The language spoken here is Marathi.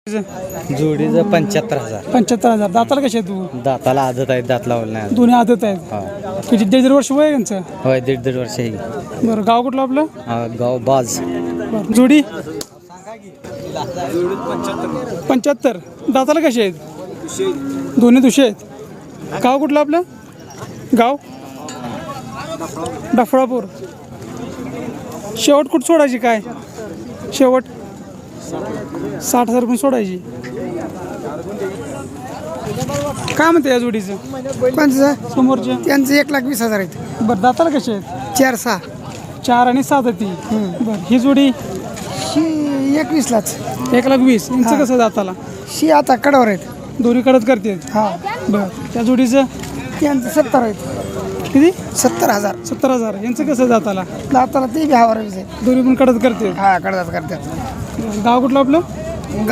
जोडीचं 75,000. 75,000. दाताला कसे आहे तू? दाताला आदत आहेत, दात लावलं नाही. दोन्ही आदत आहेत. हा. किती 1.5 वर्ष वय आहे यांचं? होय, 1.5 वर्ष आहे. बरं, गाव कुठलं आपलं? गाव बाज. बरं, जोडी 75. दाताला कसे आहेत? दोन्ही दुशे आहेत. गाव कुठलं आपलं? गाव डफळापूर. शेवट कुठं सोडायची काय? शेवट 60,000 पण सोडायची. काय म्हणते या जोडीचं? समोरचे त्यांचं 1,20,000 आहेत. बरं, दाताला कसे आहेत? 4-6. 4 आणि 7 ती. बरं, ही जोडी ही 21,000च. 1,20,000. यांचं कसं दाताला? ही आता कडावर आहेत. दोन्ही कडत करते. हा, बरं, त्या जोडीचं त्यांचं 70 आहेत. किती? 70,000. 70,000. यांचं कसं दाताला? दाताला ते बी हवार आहे. दोन्ही पण कडत करते. हा, कडदात करतात. गाव कुठलं आपलं? गाव